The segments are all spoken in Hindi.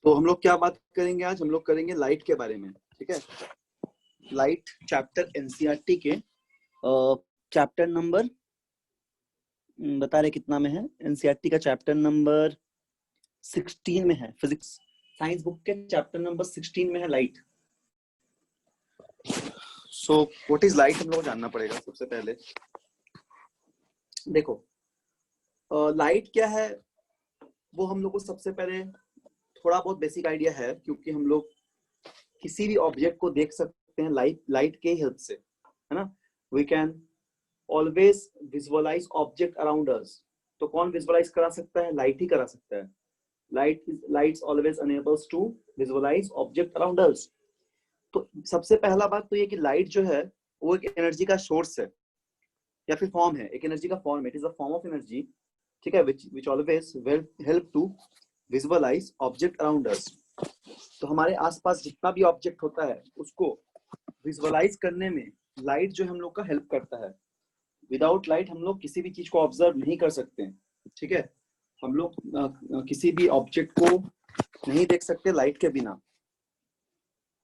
तो हम लोग क्या बात करेंगे आज? हम लोग करेंगे लाइट के बारे में, ठीक है। लाइट चैप्टर एनसीईआरटी के चैप्टर नंबर बता रहे कितना में है? एनसीईआरटी का चैप्टर नंबर 16 में है। फिजिक्स साइंस बुक के चैप्टर नंबर 16 में है light. So what is light हम लोग को जानना पड़ेगा सबसे पहले। देखो लाइट क्या है वो हम लोग को सबसे पहले थोड़ा बहुत बेसिक आइडिया है, क्योंकि हम लोग किसी भी ऑब्जेक्ट को देख सकते हैं लाइट के हेल्प से, है ना। We can always visualise object around us. तो कौन विजुअलाइज करा सकता है? लाइट ही करा सकता है। Lights always enables to visualise object around us. तो सबसे पहला बात तो ये कि लाइट जो है वो एक एनर्जी का सोर्स है या फिर फॉर्म है, एक एनर्जी का फॉर्म है। It is a form of energy, ठीक है, which always will help to visualize object around us। तो हमारे आसपास जितना भी ऑब्जेक्ट होता है उसको विजुअलाइज करने में लाइट जो हम लोग का हेल्प करता है। विदाउट लाइट हम लोग किसी भी चीज को ऑब्जर्व नहीं कर सकते, ठीक है। हम लोग किसी भी ऑब्जेक्ट को नहीं देख सकते लाइट के बिना।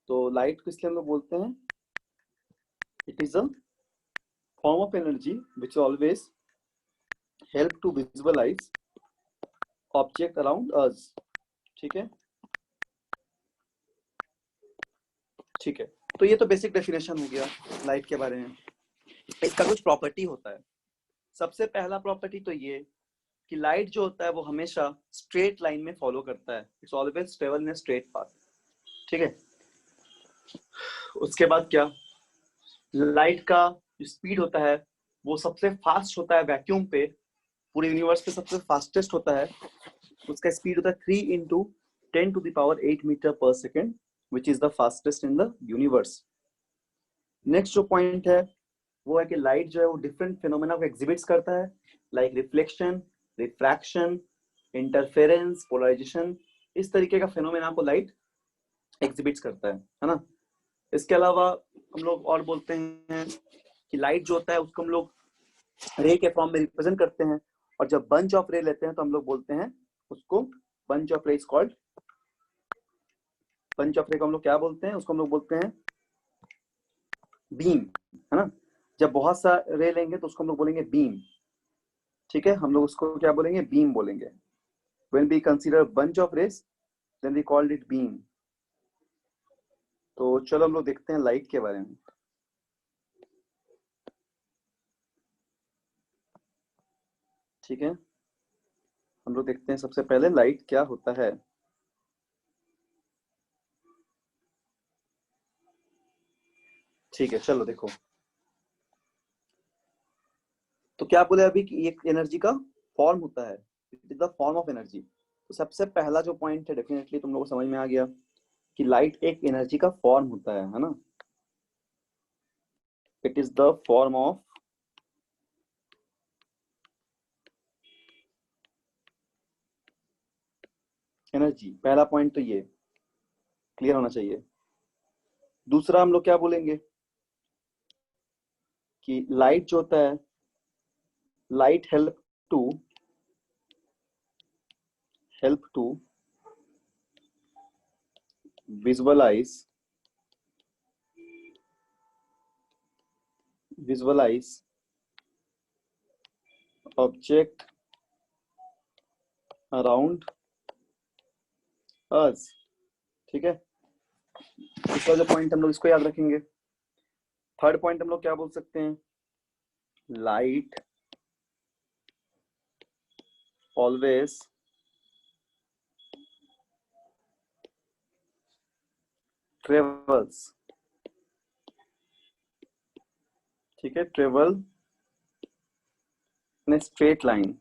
तो लाइट को इसलिए हम लोग बोलते हैं it is a form of energy which always help to visualise object around us, ठीक है। ठीक है, तो ये तो बेसिक डेफिनेशन हो गया लाइट के बारे में। इसका कुछ प्रॉपर्टी होता है। सबसे पहला प्रॉपर्टी तो ये कि लाइट जो होता है वो हमेशा स्ट्रेट लाइन में फॉलो करता है। It's always travel in a straight path, ठीक है। उसके बाद क्या, लाइट का जो स्पीड होता है वो सबसे फास्ट होता है वैक्यूम पे, पूरे यूनिवर्स पे सबसे फास्टेस्ट होता है। उसका स्पीड होता है 3 इंटू 10⁸ मीटर पर second, which is the fastest in the universe. Next जो पॉइंट है वो है कि लाइट जो है वो डिफरेंट फिनोमेना को एग्जिबिट्स करता है, like reflection, refraction, interference, polarisation. इस तरीके का फिनोमेना को लाइट एग्जिबिट्स करता है ना। इसके अलावा हम लोग और बोलते हैं कि लाइट जो होता है उसको हम लोग रे के फॉर्म में रिप्रेजेंट करते हैं, और जब बंच ऑफ रे लेते हैं तो हम लोग बोलते हैं उसको बंच ऑफ रे इज कॉल्ड, बंच ऑफ रे को हम लोग क्या बोलते हैं? उसको हम लोग बोलते हैं बीम, है ना। जब बहुत सा रे लेंगे तो उसको हम लोग बोलेंगे बीम, ठीक है। हम लोग उसको क्या बोलेंगे? बीम बोलेंगे। when we consider bunch of rays then we called it beam। तो चलो हम लोग देखते हैं लाइट के बारे में, ठीक है। हम लोग देखते हैं सबसे पहले लाइट क्या होता है। ठीक है, चलो देखो। तो क्या बोले अभी कि एक एनर्जी का फॉर्म होता है, it is the form of energy. तो सबसे पहला जो पॉइंट है डेफिनेटली तुम लोगों को समझ में आ गया कि लाइट एक एनर्जी का फॉर्म होता है ना। It is the form of energy. पहला पॉइंट तो ये क्लियर होना चाहिए। दूसरा हम लोग क्या बोलेंगे कि लाइट जो होता है, light help to visualize object around us, ठीक है। इसका जो पॉइंट हम लोग इसको याद रखेंगे। थर्ड पॉइंट हम लोग क्या बोल सकते हैं? लाइट ऑलवेज ट्रेवल्स, ठीक है, travel in straight line.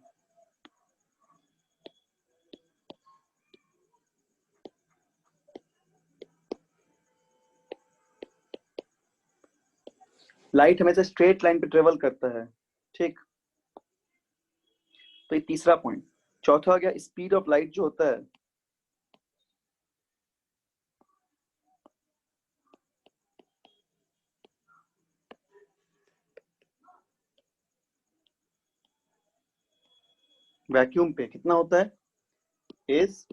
Light हमेशा स्ट्रेट लाइन पे ट्रेवल करता है, ठीक। तो ये तीसरा पॉइंट। चौथा हो गया स्पीड ऑफ लाइट जो होता है, वैक्यूम पे कितना होता है? इज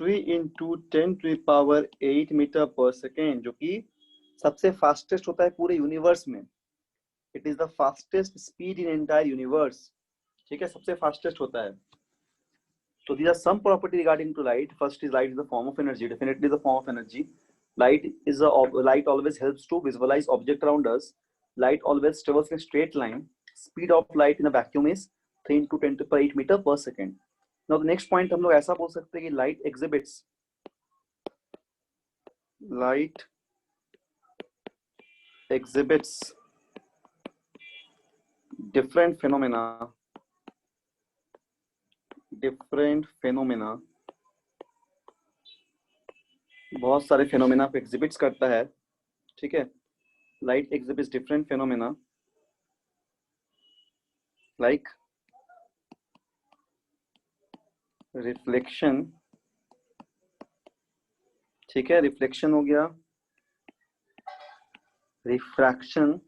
3 × 10⁸ मीटर/सेकेंड, जो कि सबसे फास्टेस्ट होता है पूरे यूनिवर्स में। It is the fastest speed in entire universe. ठीक है, सबसे फास्टेस्ट होता है। So these are some property regarding to light. First is light is a form of energy. Definitely the form of energy. Light always helps to visualize object around us. Light always travels in a straight line. Speed of light in a vacuum is 3 × 10⁸ मीटर/सेकेंड। Now the next point हम लोग ऐसा बोल सकते हैं कि light exhibits different phenomena बहुत सारे फेनोमेना को एग्जिबिट्स करता है। ठीक है, light exhibits different phenomena like reflection. ठीक है, रिफ्लेक्शन हो गया, रिफ्रैक्शन।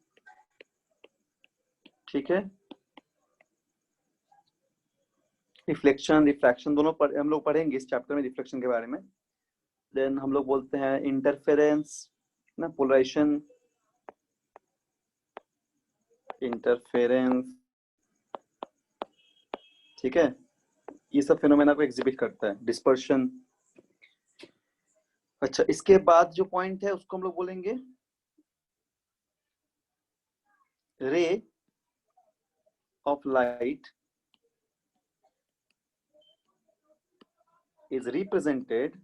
ठीक है, रिफ्लेक्शन रिफ्रैक्शन दोनों हम लोग पढ़ेंगे इस चैप्टर में रिफ्लेक्शन के बारे में। देन हम लोग बोलते हैं इंटरफेरेंस ना, पोलराइजेशन, इंटरफेरेंस। ठीक है, ये सब फेनोमेना को एग्जिबिट करता है। डिस्पर्शन। अच्छा, इसके बाद जो पॉइंट है उसको हम लोग बोलेंगे ray of light is represented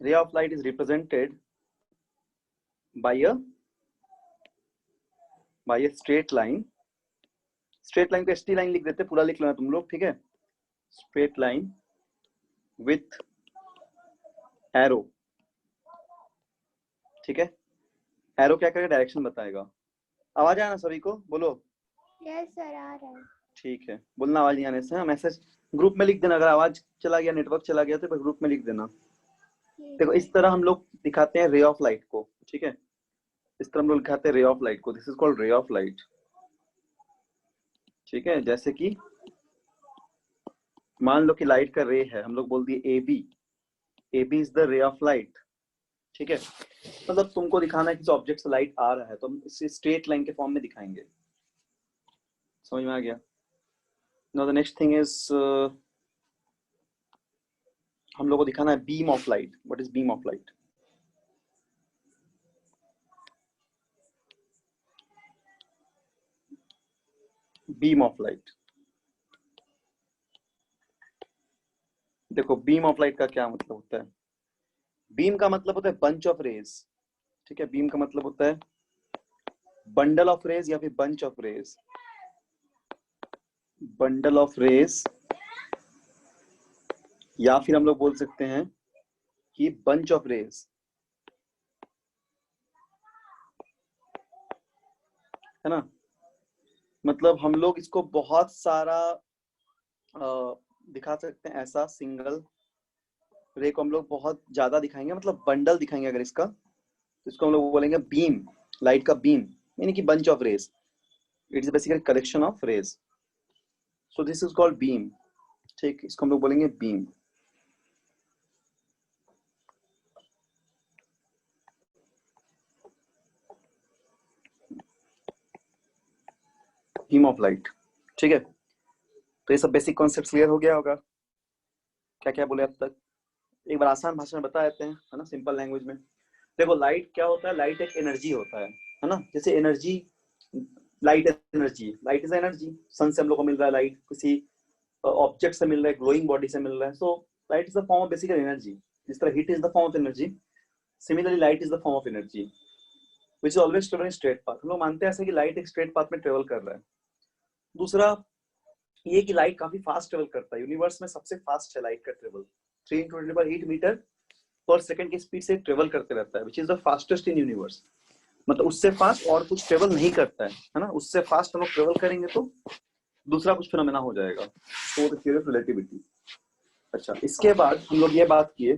ray of light is represented by a straight line। Straight line को ST लाइन लिख देते, पूरा लिख लेना तुम लोग। ठीक है, स्ट्रेट लाइन विथ एरो। ठीक है, एरो क्या करेगा, डायरेक्शन बताएगा। आवाज आया ना सभी को? बोलो। यस सर, आ रहा है। ठीक है, बोलना आवाज नहीं आने से। मैसेज ग्रुप में लिख देना, अगर आवाज चला गया, नेटवर्क चला गया तो ग्रुप में लिख देना। देखो, इस तरह हम लोग दिखाते हैं रे ऑफ लाइट को। ठीक है, इस तरह हम लोग दिखाते हैं रे ऑफ लाइट को। This is called ray of light. ठीक है, जैसे कि मान लो कि लाइट का रे है, हम लोग बोल दिए AB। AB is the ray of light. ठीक है, मतलब तुमको दिखाना है किसी ऑब्जेक्ट से लाइट आ रहा है तो हम इसे स्ट्रेट लाइन के फॉर्म में दिखाएंगे। समझ में आ गया? Now the next thing is हम लोग को दिखाना है beam of light. What is beam of light? Beam of light, देखो बीम ऑफ लाइट का क्या मतलब होता है। बीम का मतलब होता है बंच ऑफ रेज। ठीक है, बीम का मतलब होता है बंडल ऑफ रेज या फिर bunch of rays. Bundle of rays, या फिर हम लोग बोल सकते हैं कि बंच ऑफ रेज। है ना, मतलब हम लोग इसको बहुत सारा दिखा सकते हैं। ऐसा सिंगल रे को हम लोग बहुत ज्यादा दिखाएंगे, मतलब बंडल दिखाएंगे अगर इसका, तो इसको हम लोग बोलेंगे बीम। लाइट का बीम यानी कि bunch of rays. It is basically collection of rays, so this is called beam. ठीक, इसको हम लोग बोलेंगे बीम। Beam of light. ठीक है, तो ये सब बेसिक कॉन्सेप्ट क्लियर हो गया होगा। क्या क्या बोले अब तक? एक बार आसान भाषा में बता देते हैं, है ना, सिंपल लैंग्वेज में। देखो, लाइट क्या होता है? लाइट एक एनर्जी होता है ना। जैसे energy, light energy, light is energy. Sun से हम लोग को मिल रहा है लाइट, किसी ऑब्जेक्ट से मिल रहा है, ग्लोइंग बॉडी से मिल रहा है। So light is the form of basical energy. जिस तरह heat is the form of energy, similarly light is the form of energy which is always travelling straight path. हम लोग मानते हैं ऐसे कि लाइट एक स्ट्रेट पाथ में ट्रेवल कर रहा है। दूसरा ये कि लाइट काफी फास्ट ट्रेवल करता है। यूनिवर्स में सबसे फास्ट है लाइट का ट्रेवल। 3 × 10⁸ मीटर/सेकेंड की स्पीड से ट्रेवल करते रहता है, which is the fastest in universe. मतलब उससे फास्ट और कुछ ट्रेवल नहीं करता है ना। उससे फास्ट हम लोग ट्रेवल करेंगे तो दूसरा कुछ फिनोमेना हो जाएगा, तो द थ्योरी ऑफ रिलेटिविटी। अच्छा, इसके बाद हम लोग ये बात किए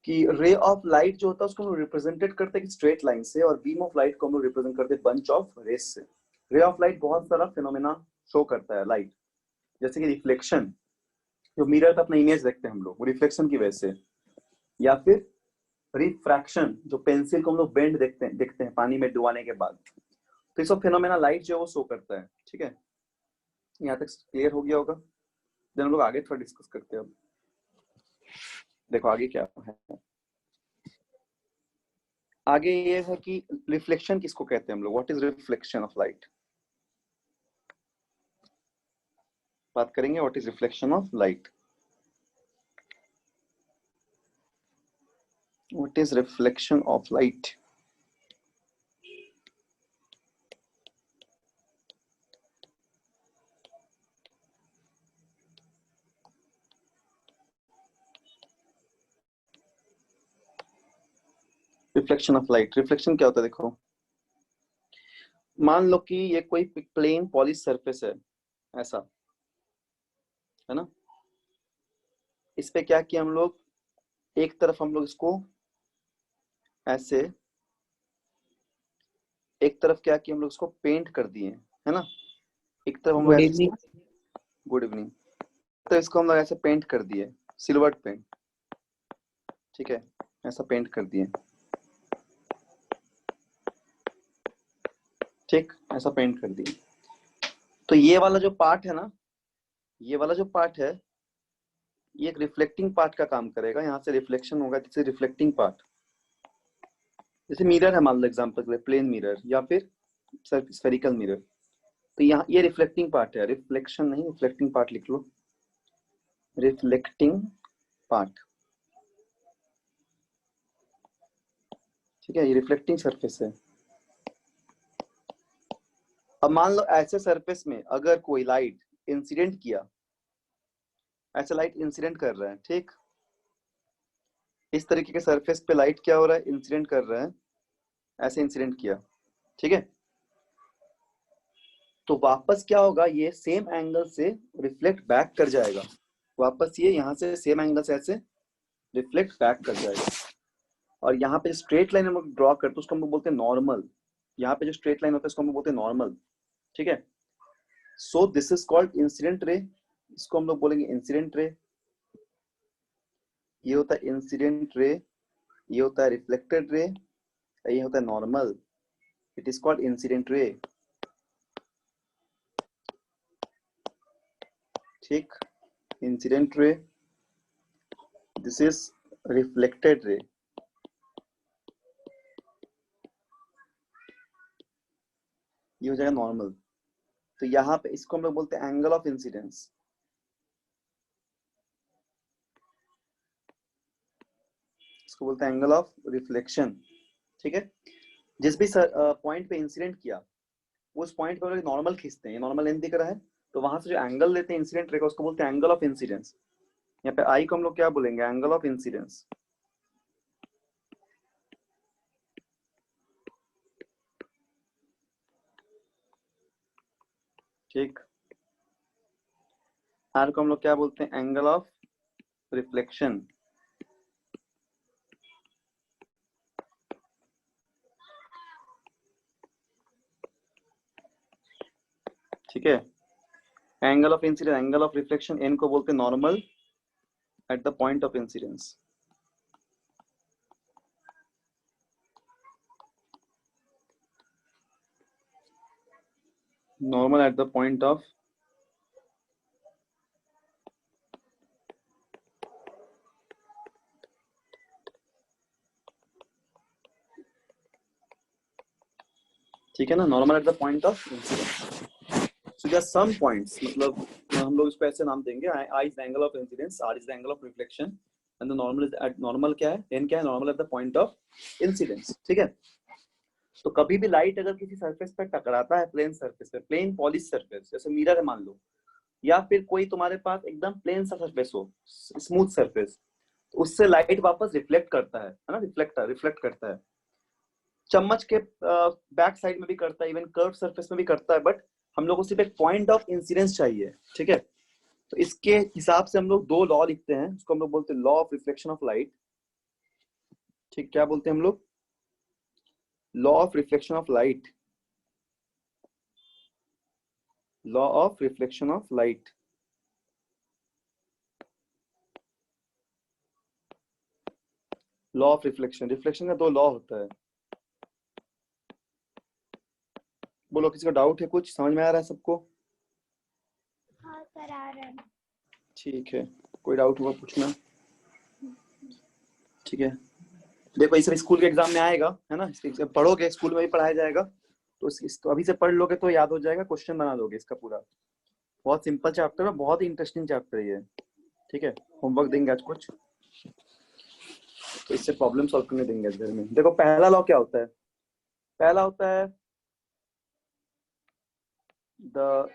कि रे ऑफ लाइट जो होता है उसको हम लोग रिप्रेजेंटेड करते हैं स्ट्रेट लाइन से, और बीम ऑफ लाइट को हम लोग रिप्रेजेंट करते हैं बंच ऑफ रेस से। रे ऑफ लाइट बहुत सारा फिनोमेना शो करता है लाइट, जैसे कि रिफ्लेक्शन, जो मिरर पे अपना इमेज देखते हैं हम लोग, वो रिफ्लेक्शन की वजह से, या फिर रिफ्रैक्शन, जो पेंसिल को हम लोग बेंड देखते हैं पानी में डुबाने के बाद। तो ये सब फिनोमेना लाइट जो है वो शो करता है। ठीक है, यहाँ तक क्लियर हो गया होगा। देन हम लोग आगे थोड़ा डिस्कस करते हैं। अब देखो आगे क्या है। आगे ये है कि रिफ्लेक्शन किसको कहते हैं हम लोग, what is reflection of light. बात करेंगे what is reflection of light. What is reflection of light. Reflection of light, reflection क्या होता है। देखो मान लो कि ये कोई प्लेन पॉलिश सरफेस है, ऐसा है ना। इस पे क्या किया हम लोग, एक तरफ हम लोग इसको ऐसे, एक तरफ क्या किया हम लोग इसको पेंट कर दिए, है ना। एक तरफ हम लोग गुड ऐसे, इवनिंग। गुड इवनिंग, तो इसको हम लोग ऐसे पेंट कर दिए, सिल्वर पेंट। ठीक है, ऐसा पेंट कर दिए, ठीक, ऐसा पेंट कर दिए। तो ये वाला जो पार्ट है ना, ये वाला जो पार्ट है, ये एक रिफ्लेक्टिंग पार्ट का काम करेगा। यहाँ से रिफ्लेक्शन होगा, जैसे रिफ्लेक्टिंग पार्ट, जैसे मिरर है मान लो एग्जांपल के लिए, प्लेन मिरर या फिर स्फेरिकल मिरर। तो यहाँ ये रिफ्लेक्टिंग पार्ट है, रिफ्लेक्शन नहीं, रिफ्लेक्टिंग पार्ट लिख लो, रिफ्लेक्टिंग पार्ट। ठीक है, ये रिफ्लेक्टिंग सरफेस है। अब मान लो ऐसे सरफेस में अगर कोई लाइट इंसिडेंट किया, ऐसा लाइट इंसिडेंट कर रहा है, ठीक, इस तरीके के सरफेस पे लाइट क्या हो रहा है, इंसिडेंट कर रहा है, ऐसे इंसिडेंट किया, ठीक है। तो वापस क्या होगा, ये सेम एंगल से रिफ्लेक्ट बैक कर जाएगा, वापस ये यहाँ से सेम एंगल से ऐसे रिफ्लेक्ट बैक कर जाएगा। और यहाँ पे जो स्ट्रेट लाइन हम लोग ड्रॉ करते हैं उसको हम लोग बोलते हैं नॉर्मल। यहाँ पे जो स्ट्रेट लाइन होता है उसको हम लोग बोलते हैं नॉर्मल। ठीक है, सो this is called incident ray, इसको हम लोग बोलेंगे इंसिडेंट रे। ये होता है इंसिडेंट रे, ये होता है रिफ्लेक्टेड रे, ये होता है normal. It is called incident ray. ठीक, incident ray, this is reflected ray, ये हो जाएगा नॉर्मल। तो यहाँ पे इसको हम लोग बोलते हैं एंगल ऑफ इंसिडेंस। इसको बोलते हैं एंगल ऑफ रिफ्लेक्शन। ठीक है, जिस भी पॉइंट पे इंसिडेंट किया, उस पॉइंट पे नॉर्मल खींचते हैं, नॉर्मल लेंथ दिख रहा है, तो वहां से जो एंगल लेते हैं इंसिडेंट रे का, उसको बोलते हैं एंगल ऑफ इंसिडेंस। यहाँ पे आई को हम लोग क्या बोलेंगे, एंगल ऑफ इंसिडेंस। ठीक, आर को हम लोग क्या बोलते हैं, एंगल ऑफ रिफ्लेक्शन। ठीक है, angle of incidence, angle of reflection, N को बोलते हैं normal at the point of incidence. Normal at the point of, ठीक है ना, normal at the point of incidence. So there some points, मतलब हम लोग इसको ऐसे नाम देंगे, I is the angle of incidence, R is the angle of reflection, and the normal is at, normal क्या है, एन क्या है, normal at the point of incidence. ठीक है, तो कभी भी लाइट अगर किसी सरफेस पे टकराता है, प्लेन सरफेस पे, प्लेन पॉलिश सरफेस जैसे मिरर है मान लो, या फिर कोई तुम्हारे पास एकदम प्लेन सा सरफेस हो, स्मूथ सरफेस, उससे लाइट वापस रिफ्लेक्ट करता है ना, रिफ्लेक्ट करता है। चम्मच के बैक साइड में भी करता है, इवन कर्व सरफेस में भी करता है, बट हम लोग को सिर्फ एक पॉइंट ऑफ इंसिडेंस चाहिए। ठीक है, तो इसके हिसाब से हम लोग दो लॉ लिखते हैं, उसको हम लोग बोलते हैं law of reflection of light. ठीक, क्या बोलते हैं हम लोग? Law of reflection of light, law of reflection of light. Law of reflection, reflection का दो लॉ होता है। बोलो, किसी को डाउट है? कुछ समझ में आ रहा है सबको? हाँ सर आ रहा है। ठीक है, कोई डाउट हुआ पूछना। ठीक है, देखो ये सब स्कूल के एग्जाम में आएगा, है ना? इसके पढ़ोगे, स्कूल में भी पढ़ाया जाएगा, तो इसको अभी से पढ़ लोगे तो याद हो जाएगा, क्वेश्चन बना लोगे इसका पूरा। बहुत सिंपल चैप्टर है, बहुत ही इंटरेस्टिंग चैप्टर है ये। ठीक है, होमवर्क देंगे आज कुछ, तो इससे प्रॉब्लम सॉल्व करने देंगे आज घर में। देखो पहला लॉ क्या होता है? पहला होता है द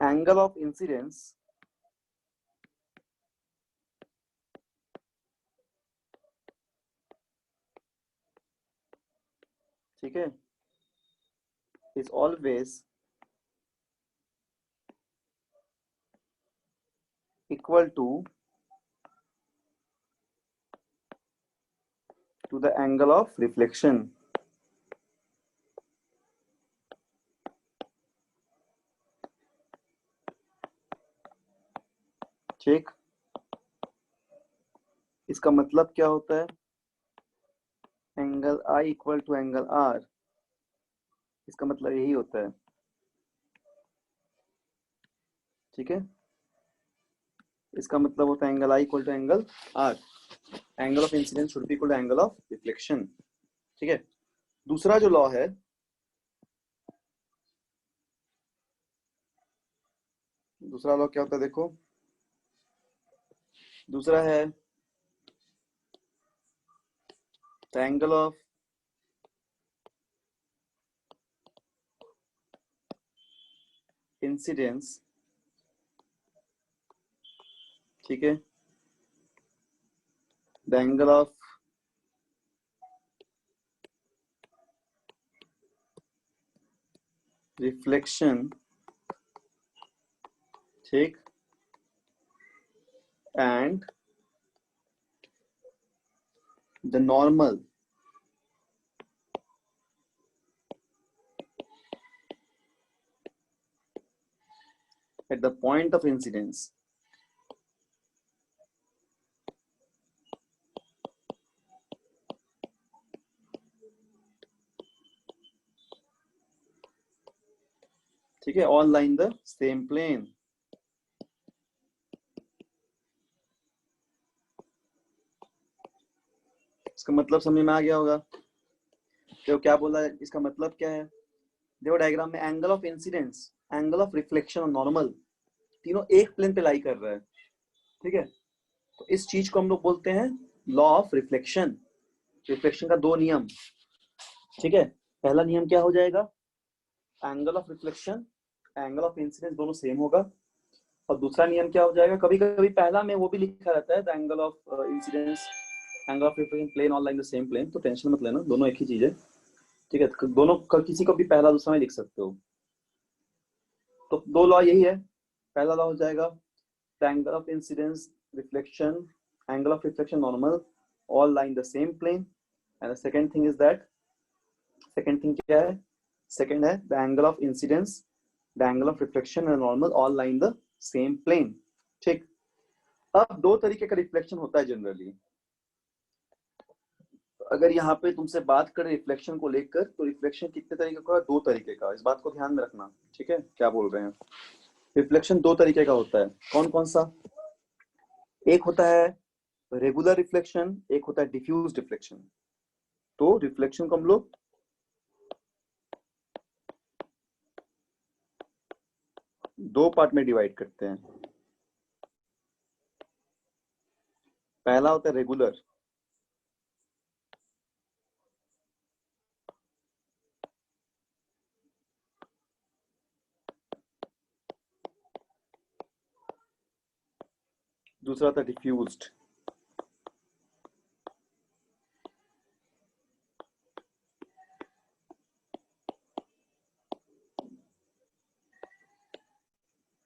एंगल ऑफ इंसिडेंस ठीक है, is always equal to the angle of reflection. ठीक, इसका मतलब क्या होता है? Angle I equal to angle R, इसका मतलब यही होता है। ठीक है, इसका मतलब होता है angle I equal to angle R, angle of incidence should be equal to angle of reflection. ठीक है, दूसरा जो लॉ है, दूसरा लॉ क्या होता है? देखो, दूसरा है द एंगल ऑफ इंसिडेंस, ठीक है, द एंगल ऑफ रिफ्लेक्शन, ठीक, and the normal at the point of incidence। ठीक है, all lie in the same plane। इसका मतलब समझ में आ गया होगा? तो क्या बोला है, इसका मतलब क्या है? देखो डायग्राम में angle of incidence, angle of reflection और नॉर्मल, तीनों एक प्लेन पे लाई कर रहा है। ठीक है, तो इस चीज को हम लोग बोलते हैं लॉ ऑफ रिफ्लेक्शन। रिफ्लेक्शन का दो नियम। ठीक है, पहला नियम क्या हो जाएगा? Angle of reflection, angle of incidence दोनों सेम होगा। और दूसरा नियम क्या हो जाएगा? कभी कभी पहला में वो भी लिखा रहता है the angle of incidence, angle of reflection plane on line the same plane, तो टेंशन मत लेना, दोनों एक ही चीज है। ठीक है, तो दोनों किसी को भी पहला दूसरा में लिख सकते हो। तो दो लॉ यही है। पहला लॉ हो जाएगा the angle of incidence reflection, angle of reflection normal, all line the same plane. And the second thing is that, second thing क्या है? सेकंड है the angle of incidence, the angle of reflection and normal all line the same plane. ठीक, अब दो तरीके का रिफ्लेक्शन होता है जनरली। अगर यहाँ पे तुमसे बात करें रिफ्लेक्शन को लेकर, तो रिफ्लेक्शन कितने तरीके का है? दो तरीके का, इस बात को ध्यान में रखना। ठीक है, क्या बोल रहे हैं? रिफ्लेक्शन दो तरीके का होता है। कौन कौन सा? एक होता है रेगुलर रिफ्लेक्शन, एक होता है डिफ्यूज रिफ्लेक्शन। तो रिफ्लेक्शन को हम लोग दो पार्ट में डिवाइड करते हैं। पहला होता है रेगुलर, दूसरा था डिफ्यूज्ड।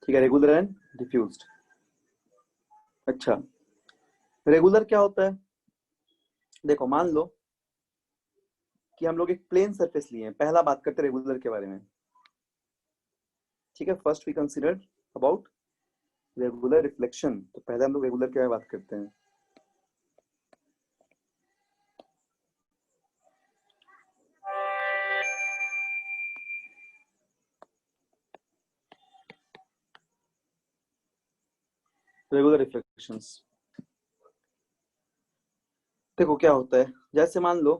ठीक है, रेगुलर एंड डिफ्यूज्ड। अच्छा, रेगुलर क्या होता है? देखो मान लो कि हम लोग एक प्लेन सरफेस लिए हैं, पहला बात करते हैं रेगुलर के बारे में, ठीक है। First we consider about regular reflection, तो पहले हम लोग रेगुलर के बारे में बात करते हैं। रेगुलर रिफ्लेक्शंस, देखो क्या होता है, जैसे मान लो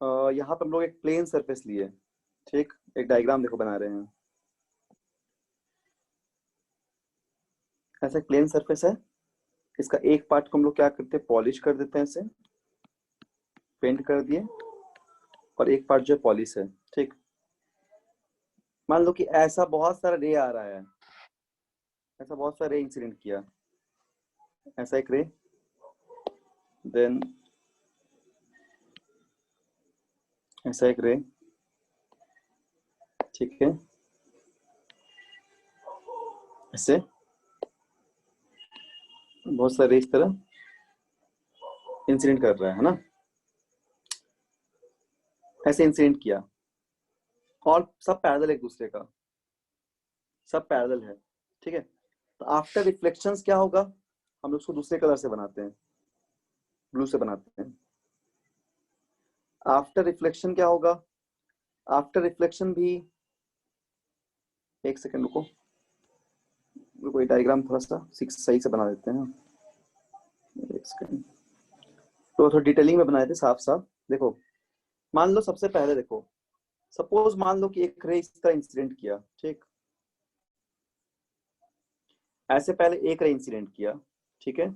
यहाँ पे हम लोग एक प्लेन सरफेस लिए, ठीक, एक डायग्राम देखो बना रहे हैं, ऐसा एक प्लेन सरफेस है, इसका एक पार्ट को हम लोग क्या करते हैं, पॉलिश कर देते हैं, इसे पेंट कर दिए, और एक पार्ट जो है पॉलिश है, ठीक। मान लो कि ऐसा बहुत सारा रे आ रहा है, ऐसा बहुत सारा रे इंसिडेंट किया, ऐसा एक रे, देन ऐसा एक रे, ठीक है, ऐसे बहुत सारे रे इस तरह इंसिडेंट कर रहा है ना, ऐसे इंसिडेंट किया, और सब पैरेलल एक दूसरे का, सब पैरेलल है, ठीक है। तो आफ्टर रिफ्लेक्शंस क्या होगा, हम लोग उसको दूसरे कलर से बनाते हैं, ब्लू से बनाते हैं। आफ्टर रिफ्लेक्शन क्या होगा, आफ्टर रिफ्लेक्शन भी, एक सेकंड रुको, कोई डायग्राम थोड़ा सा सही से बना देते हैं, एक सेकंड, तो थोड़ा डिटेलिंग में बनाए थे साफ साफ। देखो मान लो सबसे पहले देखो, सपोज मान लो कि एक रे इस तरह इंसिडेंट किया, ठीक, ऐसे पहले एक रे इंसिडेंट किया, ठीक है,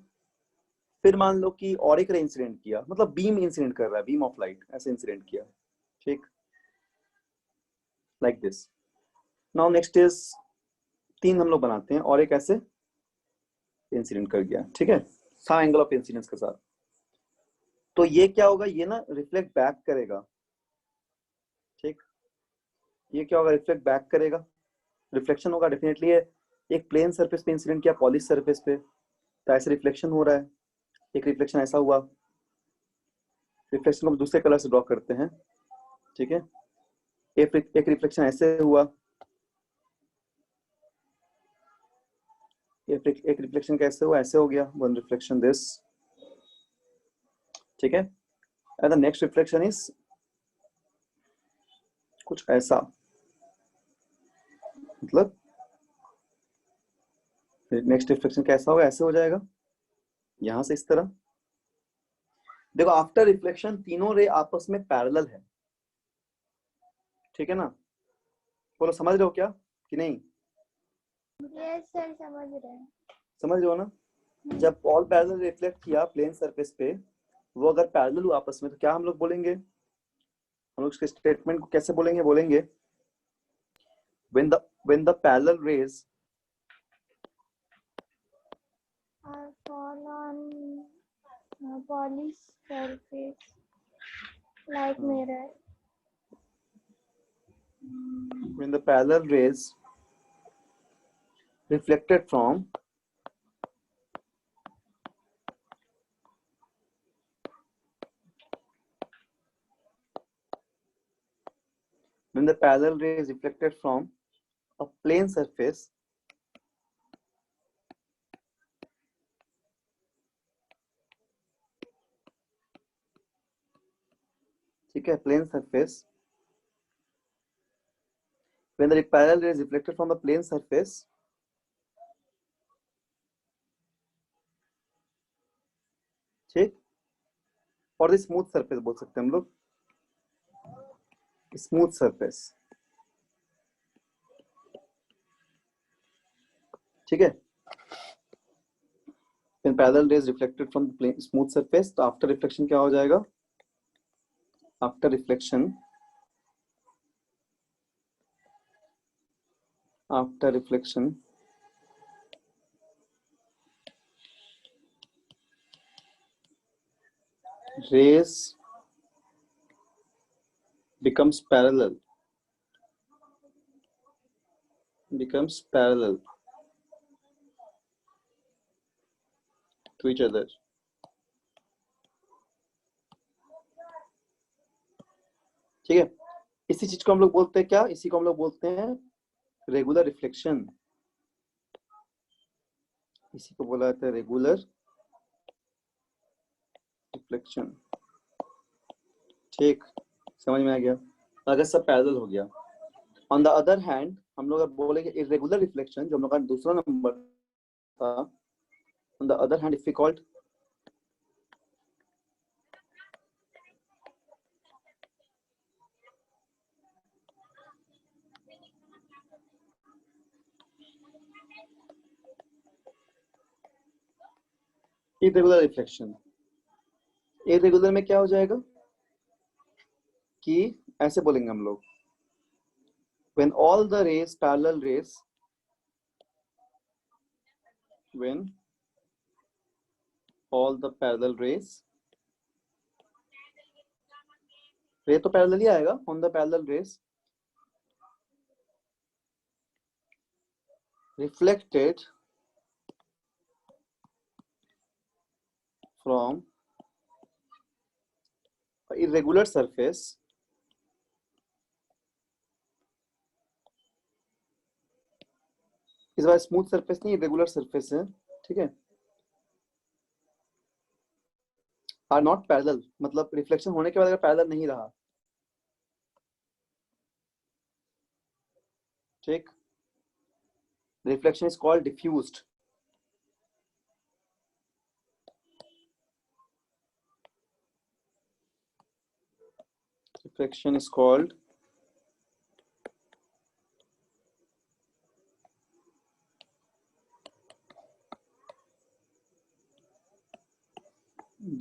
फिर मान लो कि और एक रे इंसिडेंट किया, मतलब बीम इंसिडेंट कर रहा है, बीम ऑफ लाइट ऐसे इंसिडेंट किया, ठीक, like this. Now next is, तीन हम लोग बनाते हैं, और एक ऐसे इंसिडेंट कर गया, ठीक है, सा एंगल ऑफ इंसिडेंस के साथ। तो ये क्या होगा, ये ना रिफ्लेक्ट बैक करेगा, ठीक, ये क्या होगा, रिफ्लेक्ट बैक करेगा, रिफ्लेक्शन होगा डेफिनेटली। है एक प्लेन सरफेस पे इंसिडेंट किया, पॉलिश सरफेस पे, तो ऐसे रिफ्लेक्शन हो रहा है, एक रिफ्लेक्शन ऐसा हुआ, रिफ्लेक्शन को हम दूसरे कलर से ड्रॉ करते हैं, ठीक है, एक रिफ्लेक्शन ऐसे हुआ, एक रिफ्लेक्शन कैसे हुआ, ऐसे हो गया, वन रिफ्लेक्शन दिस, ठीक है, and the next reflection is कुछ ऐसा, मतलब नेक्स्ट रिफ्लेक्शन कैसा होगा, ऐसे हो जाएगा, यहां से इस तरह। देखो आफ्टर रिफ्लेक्शन तीनों रे आपस में पैरेलल है, ठीक है ना, बोलो समझ रहे हो क्या कि नहीं? यस सर, समझ रहे हैं। समझ रहे हो ना, जब ऑल पैरेलल रिफ्लेक्ट किया प्लेन सरफेस पे, वो अगर पैरेलल हुआ आपस में, तो क्या हम लोग बोलेंगे, हम लोग इसके स्टेटमेंट को कैसे बोलेंगे, बोलेंगे when the parallel rays fall on polished surface like mirror. when the parallel rays reflected from when the parallel rays reflected from a plane surface, ठीक है, plane surface, when the parallel rays reflected from the plane surface, ठीक, और स्मूथ सरफेस बोल सकते हैं हम लोग, स्मूथ सरफेस, ठीक है, when parallel rays reflected from the plane smooth surface, तो after reflection क्या हो जाएगा, after reflection rays becomes parallel to each other, ठीक है, इसी चीज को हम लोग बोलते हैं क्या, इसी को हम लोग बोलते हैं रेगुलर रिफ्लेक्शन, इसी को बोला जाता है रेगुलर रिफ्लेक्शन। ठीक, समझ में आ गया, अगर सब पैरेलल हो गया। ऑन द अदर हैंड हम लोग बोलेंगे इरेगुलर रिफ्लेक्शन, जो हम लोग का दूसरा नंबर था। On the other hand if we called irregular reflection. Irregular में क्या हो जाएगा कि ऐसे बोलेंगे हम लोग, when all the rays parallel rays, when all the parallel rays, रे तो पैरेलल ही आएगा, on the parallel rays reflected from irregular surface इस बार स्मूथ सरफेस नहीं, इरेगुलर सरफेस है, ठीक है, आर नॉट पैरेलल, मतलब रिफ्लेक्शन होने के बाद अगर पैरेलल नहीं रहा, ठीक, reflection is called diffused. Reflection is called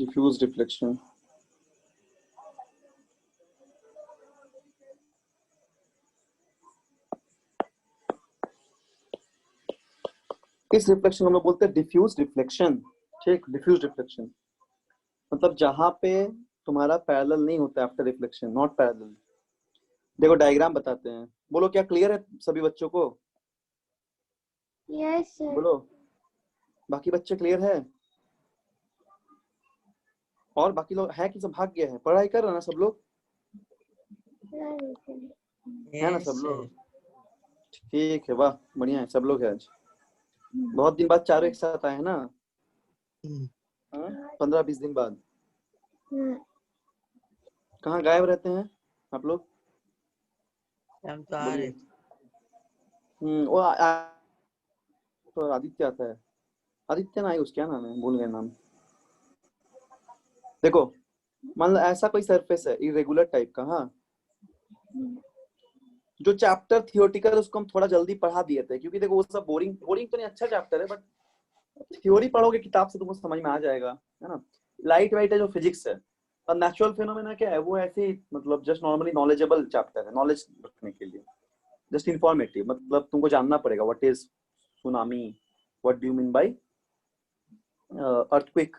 diffuse reflection। इस रिफ्लेक्शन को हम लोग बोलते हैं डिफ्यूज रिफ्लेक्शन। ठीक, डिफ्यूज रिफ्लेक्शन मतलब जहां पे तुम्हारा पैरेलल नहीं होता आफ्टर रिफ्लेक्शन, नॉट पैरेलल। देखो डायग्राम बताते हैं, बोलो क्या क्लियर है सभी बच्चों को? Yes sir. बोलो, बाकी बच्चे क्लियर है? और बाकी लोग है कि सब भाग गया है? पढ़ाई कर रहे ना सब लोग? है ना सब लोग? ठीक है, वाह बढ़िया है, सब लोग है आज। बहुत दिन बाद चारों एक साथ आए हैं ना, 15-20 दिन बाद। कहाँ गायब रहते हैं आप लोग? हम तो आ रहे। वो तो आदित्य आता है, आदित्य ना आयुष, क्या नाम है, भूल गए नाम। देखो मान लो ऐसा कोई सरफेस है इरेगुलर टाइप का, हाँ, जो चैप्टर थियोटिकल उसको हम थोड़ा जल्दी पढ़ा दिए थे, क्योंकि देखो वो सब बोरिंग बोरिंग तो नहीं, अच्छा चैप्टर है, बट थ्योरी पढ़ोगे किताब से तुमको समझ में आ जाएगा, है ना। लाइट वाइट है जो फिजिक्स है, और नेचुरल फिनोमेना क्या है, वो ऐसे मतलब जस्ट नॉर्मली नॉलेजेबल चैप्टर है, नॉलेज रखने के लिए, जस्ट इंफॉर्मेटिव, मतलब तुमको जानना पड़ेगा what is tsunami, what do you mean by earthquake,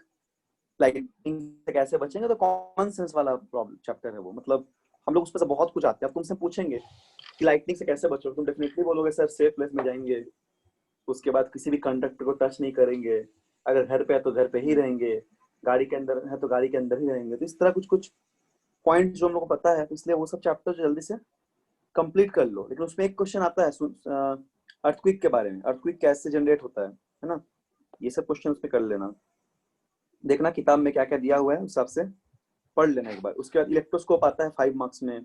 lightning से कैसे बचेंगे, तो कॉमन सेंस वाला प्रॉब्लम चैप्टर है वो, मतलब हम लोग उसमें से बहुत कुछ आते हैं। अब तुमसे पूछेंगे कि लाइटनिंग से कैसे बचोगे, तुम डेफिनेटली बोलोगे सर सेफ प्लेस में जाएंगे, उसके बाद किसी भी कंडक्टर को टच नहीं करेंगे, अगर घर पे है तो घर पे ही रहेंगे, गाड़ी के अंदर है तो गाड़ी के अंदर ही रहेंगे। तो इस तरह कुछ कुछ पॉइंट जो हम लोग को पता है, तो इसलिए वो सब चैप्टर जल्दी से कंप्लीट कर लो। लेकिन उसमें एक क्वेश्चन आता है अर्थक्वेक के बारे में, अर्थक्वेक कैसे जनरेट होता है ना, ये सब क्वेश्चन उसमें कर लेना, देखना किताब में क्या क्या दिया हुआ है उस हिसाब से पढ़ लेना एक बार। उसके बाद इलेक्ट्रोस्कोप आता है 5 मार्क्स में,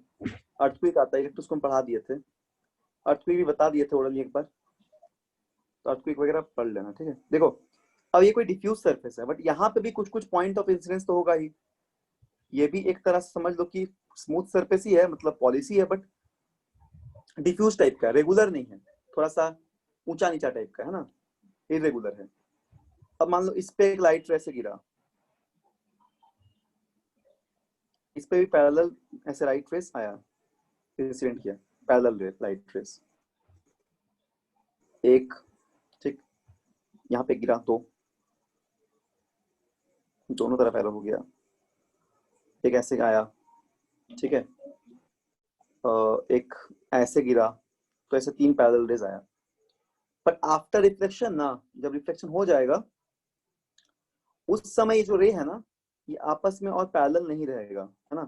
अर्थक्वेक आता है, इलेक्ट्रोस्कोप पढ़ा दिए थे, अर्थक्वेक भी बता दिए थे ओरली एक बार, तो अर्थक्वेक वगैरह पढ़ लेना, ठीक है। देखो अब ये कोई डिफ्यूज सरफेस है, बट यहाँ पे भी कुछ कुछ पॉइंट ऑफ इंसिडेंस तो होगा ही, ये भी एक तरह से समझ लो कि स्मूथ सरफेस ही है, मतलब पॉलिसी है, बट डिफ्यूज टाइप का, रेगुलर नहीं है, थोड़ा सा ऊंचा नीचा टाइप का है ना, इरेगुलर है। अब मान लो इस पे एक लाइट रे से गिरा, इस पे भी पैरेलल ऐसे लाइट रेस आया, इंसिडेंट किया, पैरेलल रे लाइट रेस एक, ठीक, यहाँ पे गिरा तो दोनों तरफ पैरेलल हो गया, एक ऐसे आया, ठीक है, एक ऐसे गिरा, तो ऐसे 3 पैरेलल रेज आया। पर आफ्टर रिफ्लेक्शन ना, जब रिफ्लेक्शन हो जाएगा उस समय ये जो रे है ना, ये आपस में और पैरेलल नहीं रहेगा, है ना,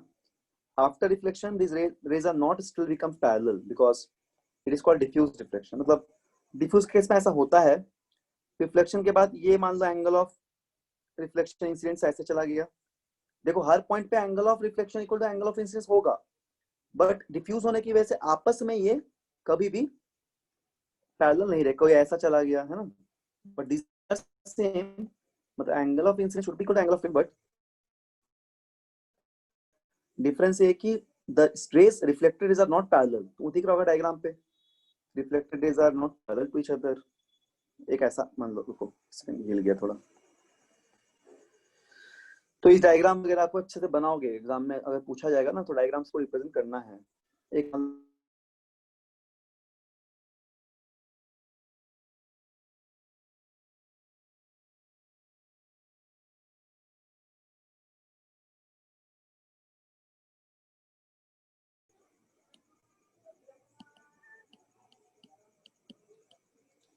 after reflection these rays are not still become parallel because it is called diffuse reflection. मतलब diffuse केस में ऐसा होता है, रिफ्लेक्शन के बाद ये मान लो एंगल ऑफ रिफ्लेक्शन इंसिडेंस ऐसे चला गया, देखो हर पॉइंट पे angle of reflection equal to angle of incidence होगा, बट डिफ्यूज होने की वजह से आपस में ये कभी भी पैरेलल नहीं रहे, कोई ऐसा चला गया है ना, बट दिस आर सेम, मतलब angle of incidence should be equal to angle of, but difference ये कि the rays reflected rays are not parallel, तो दिख रहा होगा डायग्राम पे, reflected rays are not parallel to each other, एक ऐसा मान लो, रुको हिल गया थोड़ा, तो इस डायग्राम अगर आपको अच्छे से बनाओगे एग्जाम में अगर पूछा जाएगा ना, तो डायग्राम्स को रिप्रेजेंट करना है। एक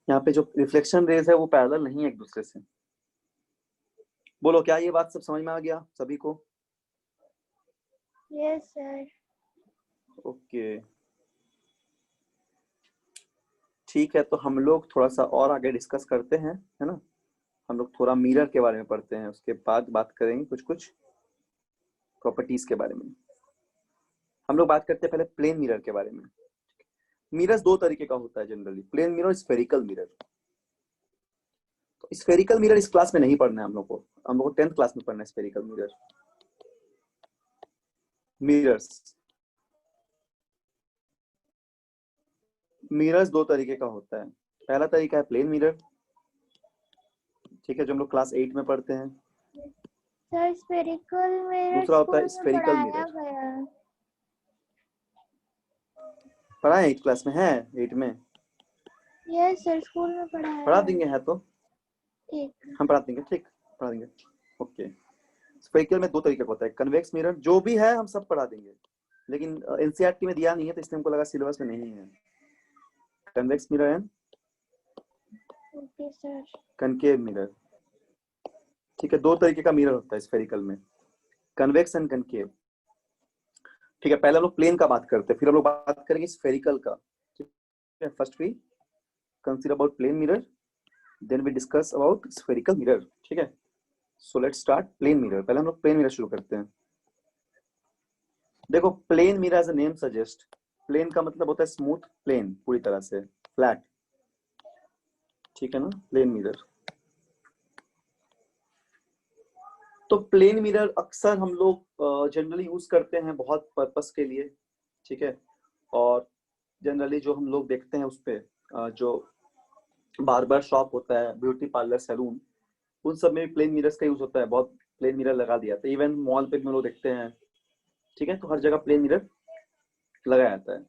यहाँ पे जो रिफ्लेक्शन रेज है वो पैरेलल नहीं है एक दूसरे से। बोलो क्या ये बात सब समझ में आ गया सभी को? Yes sir. ओके ठीक है, तो हम लोग थोड़ा सा और आगे डिस्कस करते हैं, है ना, हम लोग थोड़ा मिरर के बारे में पढ़ते हैं, उसके बाद बात करेंगे कुछ कुछ प्रॉपर्टीज के बारे में। हम लोग बात करते हैं पहले प्लेन मिरर के बारे में। मिरर्स दो तरीके का होता है जनरली, प्लेन मिरर और स्फेरिकल मिरर। तो स्फेरिकल मिरर इस क्लास में नहीं पढ़ना है हम लोग को 10th क्लास में पढ़ना है स्फेरिकल मिरर। मिरर्स दो तरीके का होता है, पहला तरीका है प्लेन मिरर, ठीक है, जो हम लोग क्लास 8 में पढ़ते हैं। सर स्फेरिकल मिरर दूसरा होता है स्कूल में स्फेरिकल पढ़ाया मिरर। गया। पढ़ा है 8 क्लास में, है 8 में यस सर स्कूल में पढ़ाया पढ़ा है। देंगे, है तो ठीक हम पढ़ा देंगे, ठीक पढ़ा देंगे। ओके स्फेरिकल में दो तरीके का होता है, कन्वेक्स मिरर, जो भी है हम सब पढ़ा देंगे, लेकिन एनसीईआरटी में दिया नहीं है तो इसलिए हमको लगा सिलेबस में नहीं है। Convex mirror and okay sir. Concave mirror, ठीक है, दो तरीके का मिरर होता है स्फेरिकल में, कन्वेक्स एंड कनकेव। ठीक है, पहले हम लोग प्लेन का बात करते हैं, फिर हम लोग बात करेंगे स्फेरिकल का। ठीक है, first we consider about plane mirror, then we discuss about spherical mirror. ठीक है, so let's start plane mirror. पहले हम लोग प्लेन मिरर शुरू करते हैं। देखो plane mirror as a name suggest, plane का मतलब होता है स्मूथ प्लेन, पूरी तरह से फ्लैट, ठीक है ना, प्लेन मिरर। तो प्लेन मिरर अक्सर हम लोग जनरली यूज करते हैं बहुत पर्पस के लिए, ठीक है, और जनरली जो हम लोग देखते हैं उस पे जो बार्बर शॉप होता है, ब्यूटी पार्लर, सैलून, उन सब में भी प्लेन मिरर्स का यूज होता है, बहुत प्लेन मिरर लगा दिया था, इवन मॉल पे भी हम लोग देखते हैं, ठीक है, तो हर जगह प्लेन मिरर लगाया जाता है।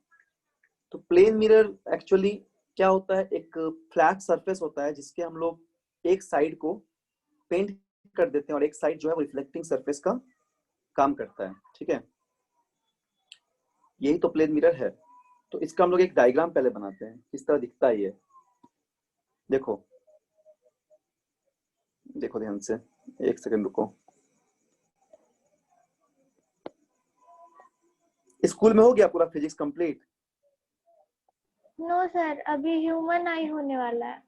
तो प्लेन मिरर एक्चुअली क्या होता है, एक फ्लैट सरफेस होता है जिसके हम लोग एक साइड को पेंट कर देते हैं और एक साइड जो है वो रिफ्लेक्टिंग सरफेस का काम करता है, ठीक है, यही तो प्लेन मिरर है। तो इसका हम लोग एक डायग्राम पहले बनाते हैं, किस तरह दिखता है ये, देखो देखो ध्यान से, एक सेकंड रुको। स्कूल में हो गया पूरा फिजिक्स कंप्लीट? नो सर अभी ह्यूमन आई होने वाला है।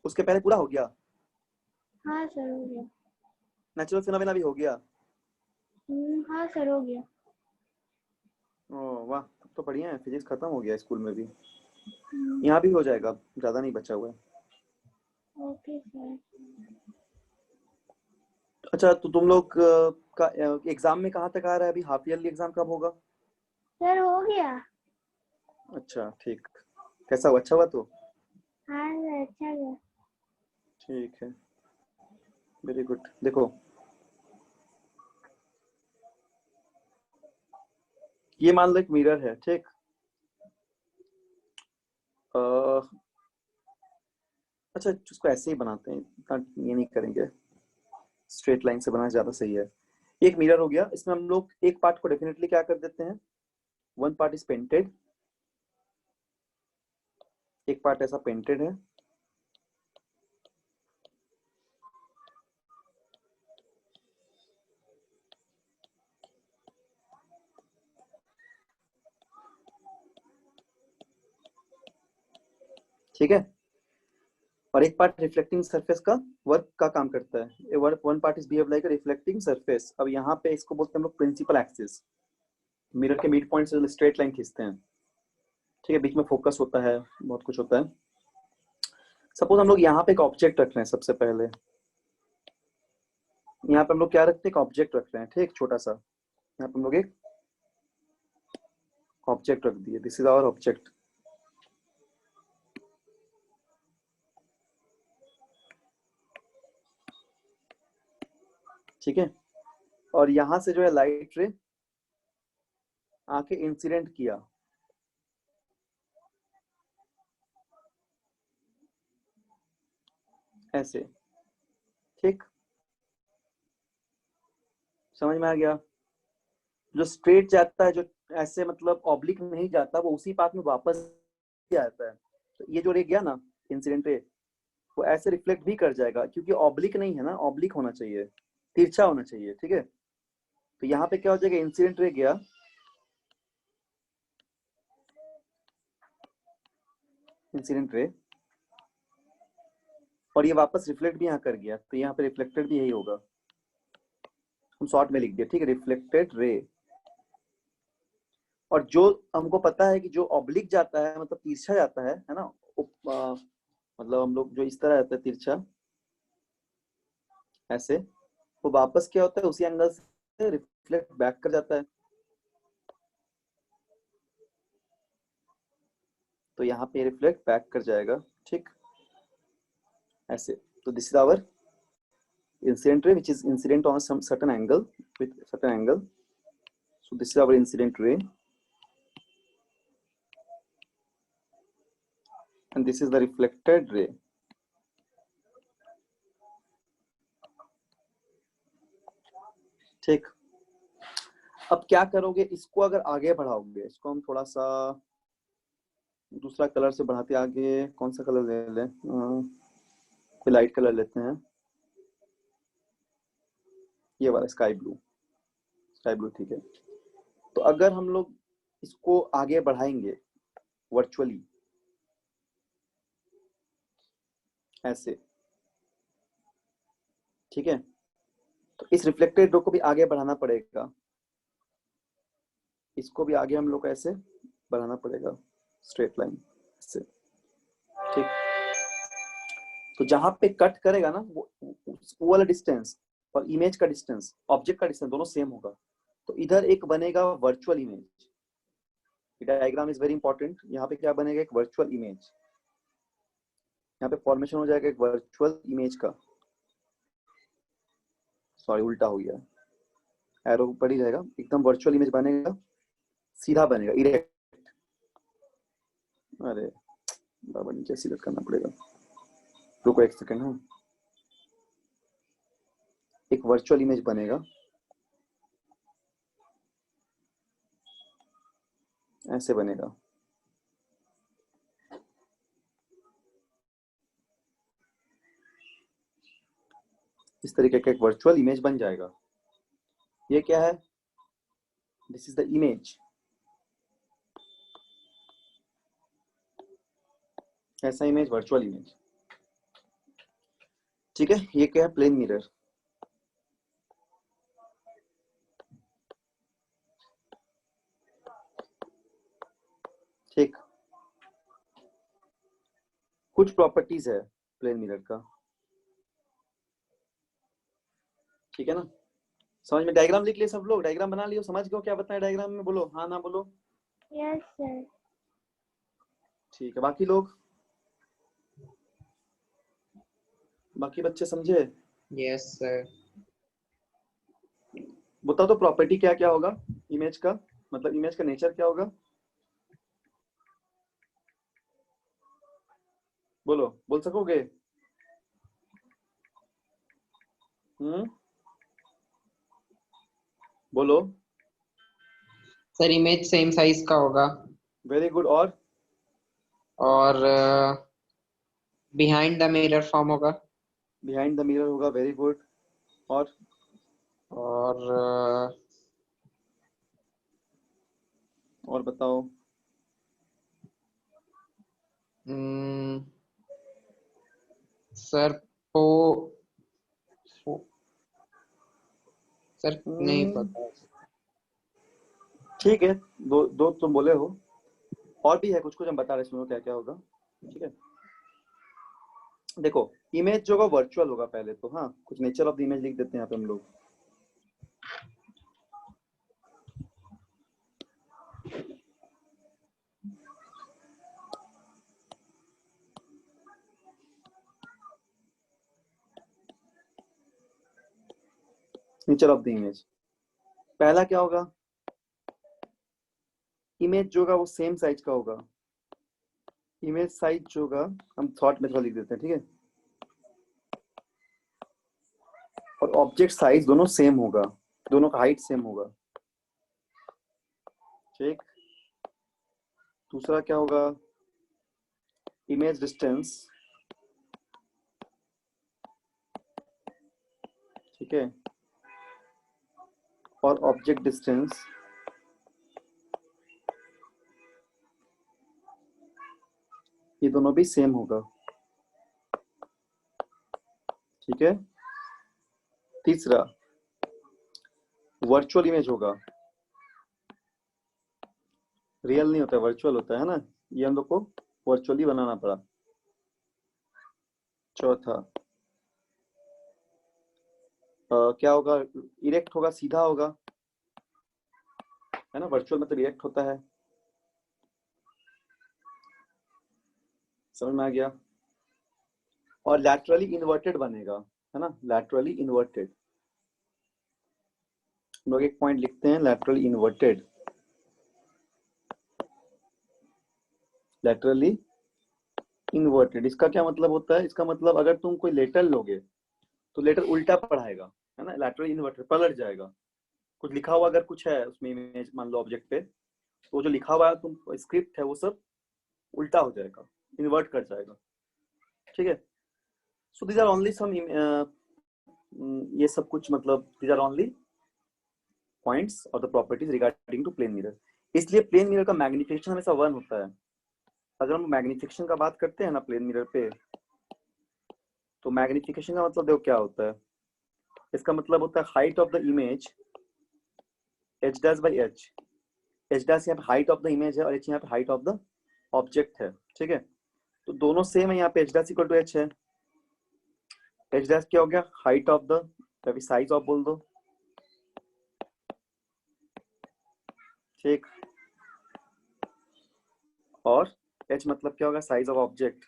उसके पहले पूरा हो गया? हाँ सर हो गया। नेचुरल फिनोमेना भी हो गया? हाँ सर हो गया। ओह वाह, तब तो बढ़िया है, फिजिक्स खत्म हो गया स्कूल में भी, यहाँ भी हो जाएगा, ज्यादा नहीं बचा हुआ है। Okay sir. अच्छा तो तुम लोग का एग्जाम में कहाँ तक आ रहा है अभी, हाफ ईयरली एग्जाम कब होगा? सर हो गया। अच्छा ठीक, कैसा हुआ, अच्छा हुआ तो? हाँ सर अच्छा गया। ठीक है, वेरी गुड। देखो ये मान लो एक मिरर है, ठीक, अच्छा उसको ऐसे ही बनाते हैं, इतना ये नहीं करेंगे, स्ट्रेट लाइन से बनाना ज्यादा सही है। एक मिरर हो गया, इसमें हम लोग एक पार्ट को डेफिनेटली क्या कर देते हैं, वन पार्ट इज पेंटेड, एक पार्ट ऐसा पेंटेड है, ठीक है, और एक पार्ट रिफ्लेक्टिंग सरफेस का वर्क का काम करता है। One part is behave like a reflecting surface. अब यहाँ पे इसको बोलते हैं हम लोग प्रिंसिपल एक्सिस। मिरर के मिड पॉइंट से स्ट्रेट लाइन खींचते हैं, ठीक है, बीच में फोकस होता है, बहुत कुछ होता है। सपोज हम लोग यहाँ पे एक ऑब्जेक्ट रख रहे हैं, सबसे पहले यहाँ पे हम लोग क्या रखते हैं, एक ऑब्जेक्ट रख रहे हैं, ठीक, छोटा सा। यहाँ पे हम लोग एक ऑब्जेक्ट रख दिए, दिस इज आवर ऑब्जेक्ट। ठीक है, और यहाँ से जो है लाइट रे आके इंसिडेंट किया, ऐसे, ठीक, समझ में आ गया। जो स्ट्रेट जाता है, जो ऐसे मतलब ऑब्लिक नहीं जाता, वो उसी पाथ में वापस ही आता है। तो ये जो रे गया ना, इंसिडेंट रे, वो ऐसे रिफ्लेक्ट भी कर जाएगा, क्योंकि ऑब्लिक नहीं है ना, ऑब्लिक होना चाहिए, तिरछा होना चाहिए, ठीक है। तो यहाँ पे क्या हो जाएगा, इंसिडेंट रे गया, इंसिडेंट रे, और ये वापस रिफ्लेक्ट भी यहाँ कर गया, तो यहाँ पे रिफ्लेक्टेड भी यही होगा, हम शॉर्ट में लिख दिया, ठीक है, रिफ्लेक्टेड रे। और जो हमको पता है कि जो ऑब्लिक जाता है, मतलब तिरछा जाता है ना, मतलब हम लोग जो इस तरह जाता है तिरछा, ऐसे, वो वापस क्या होता है, उसी एंगल से रिफ्लेक्ट बैक कर जाता है। तो यहाँ पे रिफ्लेक्ट बैक कर जाएगा, ठीक, ऐसे। तो this is our incident ray which is incident on some certain angle, with certain angle. So this is our incident ray, and this is the reflected ray. ठीक, अब क्या करोगे, इसको अगर आगे बढ़ाओगे, इसको हम थोड़ा सा दूसरा कलर से बढ़ाते आगे। कौन सा कलर ले लें, कोई लाइट कलर लेते हैं, ये वाला स्काई ब्लू, स्काई ब्लू, ठीक है। तो अगर हम लोग इसको आगे बढ़ाएंगे वर्चुअली, ऐसे, ठीक है, तो इस रिफ्लेक्टेड रो को भी आगे बढ़ाना पड़ेगा, इसको भी आगे हम लोग को ऐसे बढ़ाना पड़ेगा, स्ट्रेट लाइन से, ठीक। तो जहां पे कट करेगा ना, वो वाला डिस्टेंस और इमेज का डिस्टेंस, ऑब्जेक्ट का डिस्टेंस, दोनों सेम होगा। तो इधर एक बनेगा virtual image, diagram is very important. यहाँ पे क्या बनेगा, एक वर्चुअल इमेज, यहाँ पे फॉर्मेशन हो जाएगा एक वर्चुअल इमेज का, सॉरी उल्टा हो गया, एरो ऊपर ही रहेगा, एकदम वर्चुअल इमेज बनेगा, सीधा बनेगा, इरेक्ट। अरे बाबा, नीचे सिलेक्ट करना पड़ेगा, रुको एक सेकंड। हाँ, एक वर्चुअल इमेज बनेगा, ऐसे बनेगा, इस तरीके का एक वर्चुअल इमेज बन जाएगा। ये क्या है, दिस इज द इमेज, ऐसा इमेज, वर्चुअल इमेज, ठीक है। ये क्या है, प्लेन मिरर, ठीक। कुछ प्रॉपर्टीज है प्लेन मिरर का, ठीक है ना। समझ में, डायग्राम लिख लिए सब लोग, डायग्राम बना लियो, समझ गए क्या बताया डायग्राम में, बोलो हाँ ना बोलो। Yes sir. ठीक है, बाकी लोग, बाकी बच्चे समझे? Yes sir. बताओ तो प्रॉपर्टी क्या क्या होगा इमेज का, मतलब इमेज का नेचर क्या होगा, बोलो, बोल सकोगे? बोलो। सर इमेज सेम साइज का होगा, वेरी गुड। और बिहाइंड द मिरर फॉर्म होगा, बिहाइंड द मिरर होगा, वेरी गुड। और बताओ। सर सर नहीं पता। ठीक है, दो दो तुम बोले हो, और भी है कुछ कुछ हम बता रहे, सुनो क्या क्या होगा। ठीक है, देखो इमेज जो होगा वर्चुअल होगा पहले तो। हाँ, कुछ नेचर ऑफ द इमेज लिख देते हैं यहाँ पे हम लोग। नेचर ऑफ द इमेज, पहला क्या होगा, इमेज जो होगा वो सेम साइज का होगा। इमेज साइज जो होगा हम थॉट में थोड़ा लिख देते हैं, ठीक है। और ऑब्जेक्ट साइज दोनों सेम होगा, दोनों का हाइट सेम होगा। ठीक, दूसरा क्या होगा, इमेज डिस्टेंस, ठीक है, और ऑब्जेक्ट डिस्टेंस ये दोनों भी सेम होगा। ठीक है, तीसरा वर्चुअल इमेज होगा, रियल नहीं होता, वर्चुअल होता है ना, ये हम लोग को वर्चुअली बनाना पड़ा। चौथा क्या होगा, इरेक्ट होगा, सीधा होगा, है ना, वर्चुअल मतलब इरेक्ट होता है। समझ में आ गया। और लैटरली इन्वर्टेड बनेगा, है ना, लैटरली इन्वर्टेड। हम लोग एक पॉइंट लिखते हैं, लैटरली इन्वर्टेड। लैटरली इन्वर्टेड, इसका क्या मतलब होता है, इसका मतलब अगर तुम कोई लेटर लोगे तो लेटर उल्टा पढ़ाएगा, है ना, लैटरली इन्वर्टेड, पलट जाएगा। कुछ लिखा हुआ अगर कुछ है उसमें इमेज, मान लो ऑब्जेक्ट पे, तो जो लिखा हुआ है तुम स्क्रिप्ट है वो सब उल्टा हो जाएगा, इन्वर्ट कर जाएगा। ठीक है, so these are only some, ये सब कुछ मतलब दीज आर ओनली पॉइंट्स और the properties regarding to plane mirror. इसलिए प्लेन मिरर का मैग्निफिकेशन हमेशा 1 होता है। अगर हम मैग्निफिकेशन का बात करते हैं ना प्लेन मिरर पे, तो मैग्निफिकेशन का मतलब देखो क्या होता है, इसका मतलब होता है height of the image h dash by h। h dash यहाँ पे हाइट ऑफ द इमेज है और h यहाँ पे हाइट ऑफ द ऑब्जेक्ट है। ठीक है, तो दोनों सेम है, यहाँ पे h dash equal to h है। h डैश क्या हो गया, हाइट ऑफ द, कभी साइज ऑफ बोल दो। ठीक, और h मतलब क्या होगा, साइज ऑफ ऑब्जेक्ट।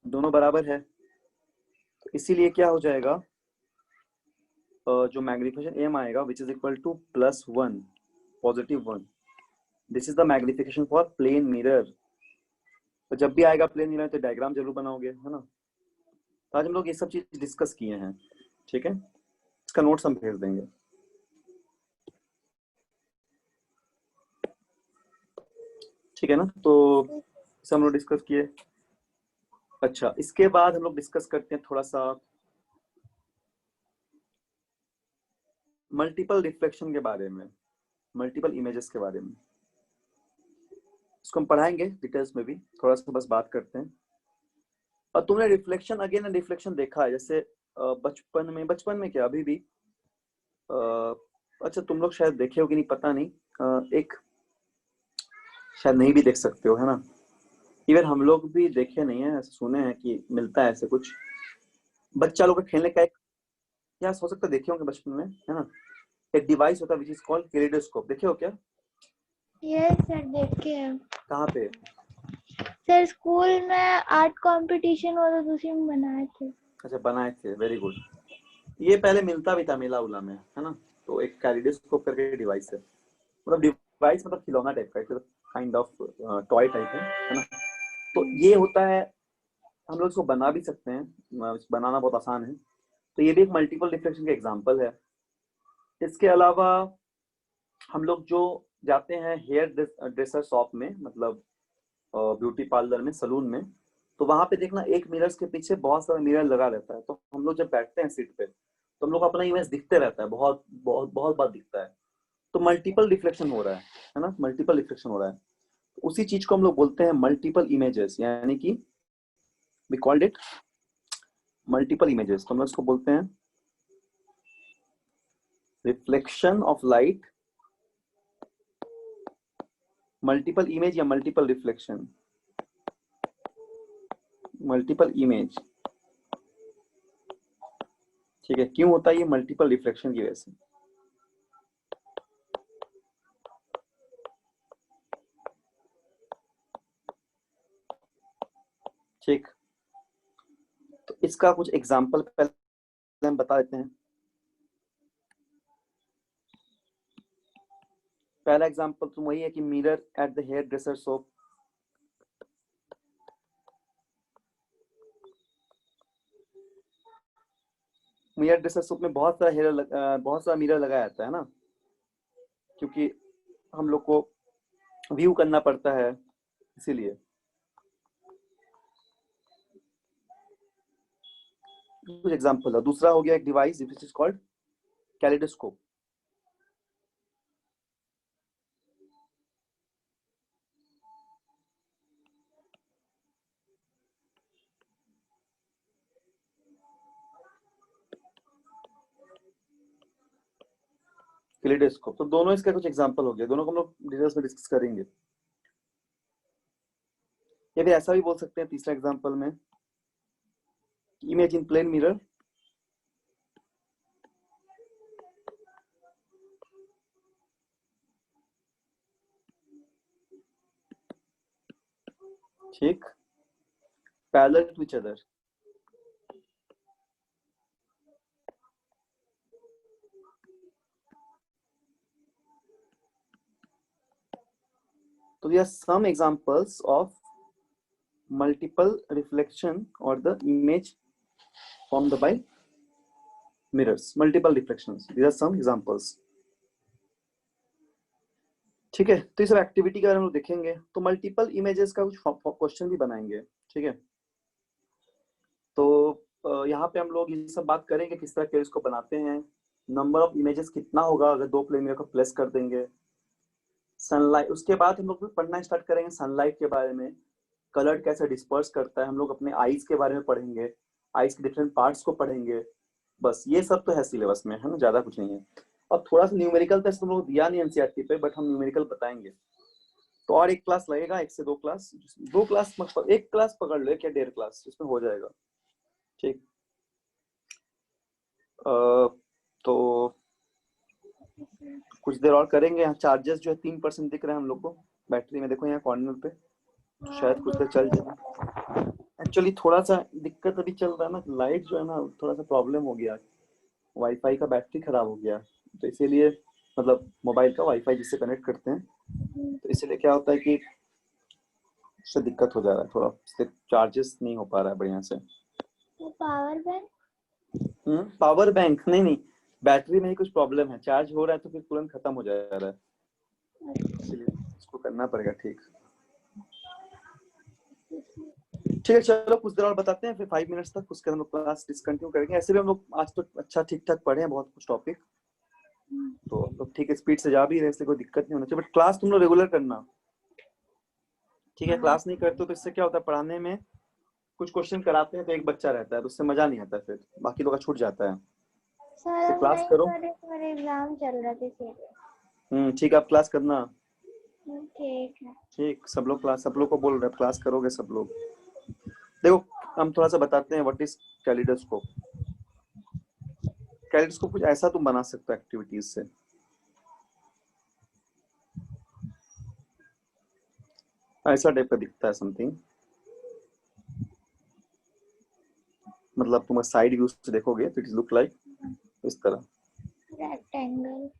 दोनों बराबर है, तो इसीलिए क्या हो जाएगा, जो मैग्निफिकेशन m आएगा which is equal to +1, +1। This is the magnification for plane mirror. तो जब भी आएगा प्लेन मिरर तो डायग्राम जरूर बनाओगे, है ना। तो आज हम लोग ये सब चीज डिस्कस किए हैं। ठीक है, इसका नोट्स हम भेज देंगे। ठीक है ना, तो इसे हम लोग डिस्कस किए। अच्छा, इसके बाद हम लोग डिस्कस करते हैं थोड़ा सा मल्टीपल रिफ्लेक्शन के बारे में, मल्टीपल इमेजेस के बारे में। इसको हम पढ़ाएंगे डिटेल्स में भी, थोड़ा सा बस बात करते हैं। और तुमने रिफ्लेक्शन अगेन एंड रिफ्लेक्शन देखा है, जैसे बचपन में क्या अभी भी, अच्छा तुम लोग शायद देखे हो कि नहीं पता नहीं, एक शायद नहीं भी देख सकते हो, है ना, इवन हम लोग भी देखे नहीं है, सुने हैं कि मिलता है ऐसे कुछ बच्चा लोग का खेलने का एक, या हो सकता है देखे होंगे बचपन में, है ना, एक डिवाइस होता है विच इज कॉल्ड कैलिडोस्कोप। देखे हो क्या? यस सर, देखे हैं। कहाँ पे? सर स्कूल में आर्ट कंपटीशन हुआ था तो उसी में बनाए थे। अच्छा, बनाए थे, वेरी गुड। ये पहले मिलता भी था मेला उला में, है ना। तो एक कैलिडोस्कोप करके डिवाइस है, मतलब डिवाइस मतलब खिलौना टाइप का, काइंड ऑफ टॉय टाइप है ना। तो ये होता है, हम लोग इसको बना भी सकते हैं, बनाना बहुत आसान है। तो ये भी एक मल्टीपल रिफ्लेक्शन का एग्जांपल है। इसके अलावा हम लोग जो जाते हैं हेयर ड्रेसर शॉप में, मतलब ब्यूटी पार्लर में, सलून में, तो वहां पे देखना एक मिरर्स के पीछे बहुत सारा मिरर लगा रहता है। तो हम लोग जब बैठते हैं सीट पे तो हम लोग को अपना इमेज दिखते रहता है, बहुत बहुत बहुत बार दिखता है। तो मल्टीपल रिफ्लेक्शन हो रहा है ना, मल्टीपल रिफ्लेक्शन हो रहा है। उसी चीज को हम लोग बोलते हैं मल्टीपल इमेजेस, यानी कि we called it multiple images. तो हम लोग इसको बोलते हैं reflection of light, multiple image या मल्टीपल रिफ्लेक्शन, मल्टीपल इमेज। ठीक है, क्यों होता है ये? मल्टीपल रिफ्लेक्शन की वजह से। ठीक, तो इसका कुछ एग्जांपल पहले हम बता देते हैं। पहला एग्जांपल तो वही है कि mirror at the hairdresser shop. Mirror hairdresser में बहुत सारा मिरर लगाया जाता है ना, क्योंकि हम लोग को व्यू करना पड़ता है, इसीलिए। कुछ एग्जांपल है। दूसरा हो गया एक device which is called kaleidoscope. Kaleidoscope, तो दोनों इसके कुछ एग्जांपल हो गए, दोनों को हम लोग डिटेल्स में डिस्कस करेंगे। या फिर ऐसा भी बोल सकते हैं तीसरा एग्जांपल में, इमेज इन प्लेन मिरर, ठीक, parallel to each other. So there are some examples of multiple reflection or the image formed by mirrors, multiple reflections. These are some examples. ठीक है, तो ये सब एक्टिविटी के बारे में हम लोग देखेंगे। तो मल्टीपल इमेजेस का कुछ क्वेश्चन भी बनाएंगे, ठीक है। तो यहाँ पे हम लोग ये सब बात करेंगे किस तरह के इसको बनाते हैं, नंबर ऑफ इमेजेस कितना होगा अगर दो प्लेन मिरर को प्लेस कर देंगे, सनलाइट। उसके बाद हम लोग पढ़ना स्टार्ट करेंगे सनलाइट के बारे में, कलर कैसे डिस्पर्स करता है, हम लोग अपने आईज के बारे में पढ़ेंगे, आईज के डिफरेंट पार्ट्स को पढ़ेंगे। बस ये सब तो है सिलेबस में, है ना, ज्यादा कुछ नहीं है। अब थोड़ा सा न्यूमेरिकल टेस्ट हम लोग दिया नहीं एनसीईआरटी पे, बट हम न्यूमेरिकल बताएंगे। तो और एक क्लास लगेगा, 1 से 2 क्लास, 2 क्लास मतलब 1 क्लास पकड़ लो, क्या 1.5 क्लास इसमें हो जाएगा, ठीक। तो कुछ देर और करेंगे। यहाँ चार्जेस जो है 3% दिख रहे हैं हम लोग को बैटरी में, देखो यहाँ कॉर्नर पे, शायद कुछ देर चल जाए। एक्चुअली थोड़ा सा दिक्कत अभी चल रहा है ना, लाइट जो है ना थोड़ा सा प्रॉब्लम हो गया, वाईफाई का बैटरी खराब हो गया, तो इसीलिए मतलब मोबाइल का वाईफाई जिससे कनेक्ट करते हैं, तो इसीलिए क्या होता है कि उससे दिक्कत हो जा रहा है थोड़ा, इससे चार्जेस नहीं हो पा रहा है बढ़िया से। Power bank? पावर बैंक नहीं, बैटरी में ही कुछ प्रॉब्लम है, चार्ज हो रहा है तो फिर तुरंत खत्म हो जा रहा है, इसलिए इसको करना पड़ेगा, ठीक। ठीक है, चलो कुछ देर और बताते हैं, फिर 5 मिनट्स तक उसके हम लोग क्लास डिसकंटिन्यू करेंगे। ऐसे भी हम लोग आज तो अच्छा ठीक ठाक पढ़े हैं बहुत कुछ टॉपिक, तो हम लोग ठीक है स्पीड से जा भी रहे, इससे कोई दिक्कत नहीं होना चाहिए। बट क्लास तुम लोग रेगुलर करना, ठीक है। क्लास नहीं करते तो इससे क्या होता है, पढ़ाने में कुछ क्वेश्चन कराते हैं तो एक बच्चा रहता है, तो उससे मजा नहीं आता, फिर बाकी लोग का छूट जाता है। सर तो क्लास करो, मेरे एग्जाम चल रहा था इसलिए। ठीक है, आप क्लास करना, ठीक है, ठीक। सब लोग को बोल रहे हैं क्लास करोगे सब लोग। देखो हम थोड़ा सा बताते हैं व्हाट इज कैलिडोस्कोप। कैलिडोस्कोप कुछ ऐसा तुम बना सकते हो एक्टिविटीज से, ऐसा टाइप का दिखता है समथिंग, मतलब तुम साइड व्यू से देखोगे तो इट लुक लाइक इस तरह रेक्टेंगल।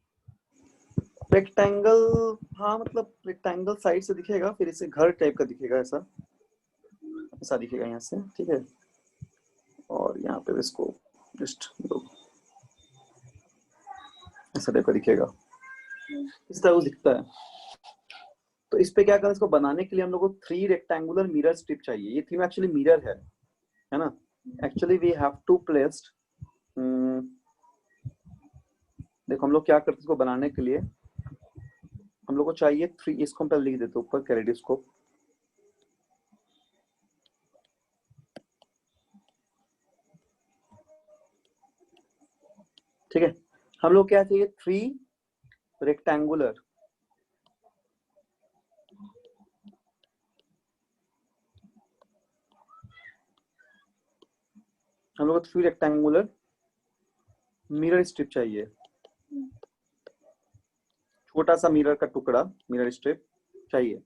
रेक्टेंगल, हाँ मतलब रेक्टेंगल साइड से दिखेगा, फिर इसे घर टाइप का दिखेगा, ऐसा दिखेगा यहाँ से, ठीक है। और यहाँ पे इसको जस्ट ऐसा टाइप का दिखेगा, इस तरह दिखता है। तो इस पे क्या करना, इसको बनाने के लिए हम लोग को 3 रेक्टेंगुलर मिरर स्ट्रिप चाहिए। ये 3 एक्चुअली मिरर है ना। Actually we have two placed, देखो हम लोग क्या करते हैं इसको बनाने के लिए, हम लोग को चाहिए 3, इसको हम पहले लिख देते ऊपर कैलेडोस्कोप। ठीक है, हम लोग क्या चाहिए 3 रेक्टेंगुलर, हम लोग को 3 रेक्टेंगुलर मिरर स्ट्रिप चाहिए, छोटा सा मिरर का टुकड़ा, मिरर स्ट्रिप चाहिए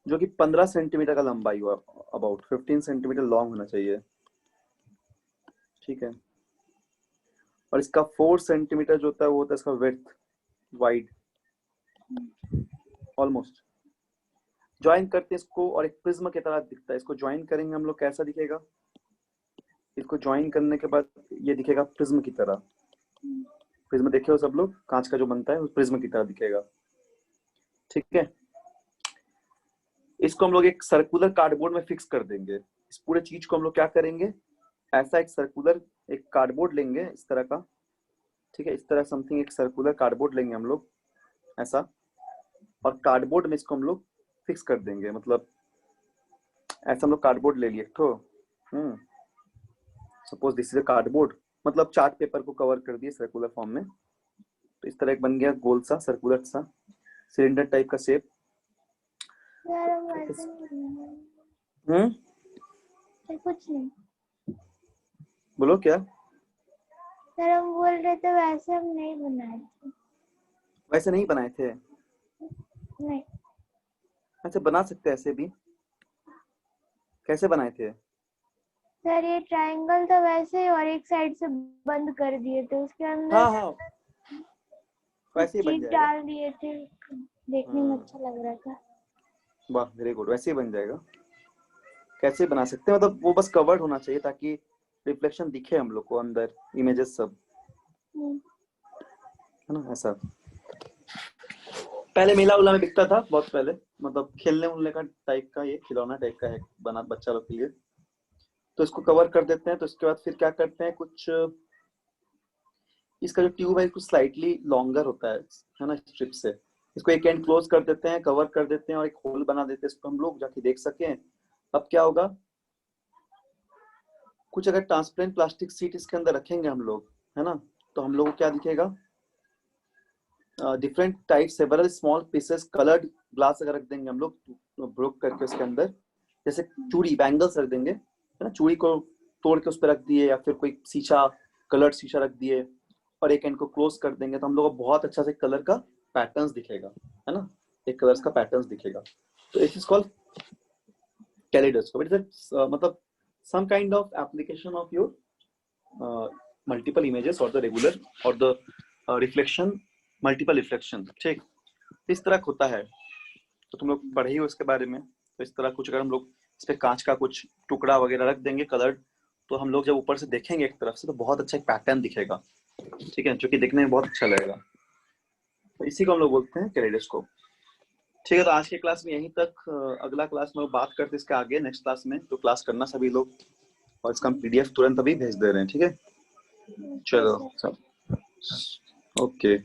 जो कि 15 सेंटीमीटर का लंबाई हो, अबाउट 15 सेंटीमीटर लॉन्ग होना चाहिए। ठीक है, और इसका 4 सेंटीमीटर जो होता है वो होता है इसका विड्थ, वाइड ऑलमोस्ट। ज्वाइन करते हैं इसको और एक प्रिज्म की तरह दिखता है। इसको ज्वाइन करेंगे हम लोग, कैसा दिखेगा? इसको ज्वाइन करने के बाद ये दिखेगा प्रिज्म की तरह। प्रिज्म देखे हो सब लोग, कांच का जो बनता है वो प्रिज्म की तरह दिखेगा। ठीक है, इसको हम लोग एक सर्कुलर कार्डबोर्ड में फिक्स कर देंगे। इस पूरे चीज को हम लोग क्या करेंगे, ऐसा एक सर्कुलर एक कार्डबोर्ड लेंगे इस तरह का। ठीक है, इस तरह समथिंग एक सर्कुलर कार्डबोर्ड लेंगे हम लोग ऐसा, और कार्डबोर्ड में इसको हम लोग फिक्स कर देंगे। मतलब ऐसा हम लोग कार्डबोर्ड ले लिए तो suppose this is a cardboard, मतलब चार्ट पेपर को कवर कर दिए सर्कुलर फॉर्म में। तो इस तरह एक बन गया गोल सा सर्कुलर सा सिलेंडर टाइप का शेप। यार हम वैसे नहीं बनाए। कुछ नहीं, बोलो क्या? सर हम बोल रहे थे वैसे हम नहीं बनाए थे। वैसे नहीं बनाए थे? नहीं ऐसे बना सकते हैं ऐसे भी। कैसे बनाए थे? सर, ये ट्रायंगल था वैसे ही, और एक साइड से बंद कर दिए थे, उसके अंदर हाँ हाँ, वैसे ही बन चीज जाएगा। डाल दिए थे, देखने में अच्छा लग रहा था। वाह, वेरी गुड, वैसे ही बन जाएगा। कैसे बना सकते हैं, मतलब वो बस कवर्ड होना चाहिए ताकि रिफ्लेक्शन दिखे हम लोग को अंदर, इमेजेस सब, है ना? ऐसा पहले मेला उला में बिकता था बहुत पहले, मतलब खेलने उलने का टाइप का, ये खिलौना टाइप का है बना बच्चा लोग के लिए। तो इसको कवर कर देते हैं। तो इसके बाद फिर क्या करते हैं, कुछ इसका जो ट्यूब है कुछ स्लाइटली लॉन्गर होता है ना, स्ट्रिप से। इसको एक एंड क्लोज कर देते हैं, कवर कर देते हैं और एक होल बना देते हैं इसको हम लोग जाके देख सकें। अब क्या होगा, कुछ अगर ट्रांसपेरेंट प्लास्टिक सीट इसके अंदर रखेंगे हम लोग, है ना, तो हम लोग को क्या दिखेगा, different type several small pieces coloured glass अगर रख देंगे हम लोग ब्रोक करके उसके अंदर, जैसे चूड़ी बैंगल्स रख देंगे, है ना, चूड़ी को तोड़ के उस पर रख दिए, या फिर कोई शीशा कलर्ड शीशा रख दिए और एक एंड को क्लोज कर देंगे, तो हम लोग को बहुत अच्छा से कलर का पैटर्न्स दिखेगा, है ना, एक कलर्स का पैटर्न्स दिखेगा। तो it is called kaleidoscope. It is मतलब some kind of application of your multiple images or the regular or the reflection, multiple reflection। ठीक, इस तरह होता है। तो तुम लोग पढ़े ही हो इसके बारे में। तो इस तरह कुछ अगर हम लोग इस पे कांच का कुछ टुकड़ा वगैरह रख देंगे कलर्ड, तो हम लोग जब ऊपर से देखेंगे एक तरफ से तो बहुत अच्छा एक पैटर्न दिखेगा। ठीक है, जो कि देखने में बहुत अच्छा लगेगा। तो इसी को हम लोग बोलते हैं कैलेडोस्कोप। ठीक है, तो आज के क्लास में यहीं तक। अगला क्लास में बात करते हैं इसके आगे, नेक्स्ट क्लास में। तो क्लास करना सभी लोग, और इसका हम पीडीएफ तुरंत अभी भेज दे रहे हैं। ठीक है, चलो सब ओके।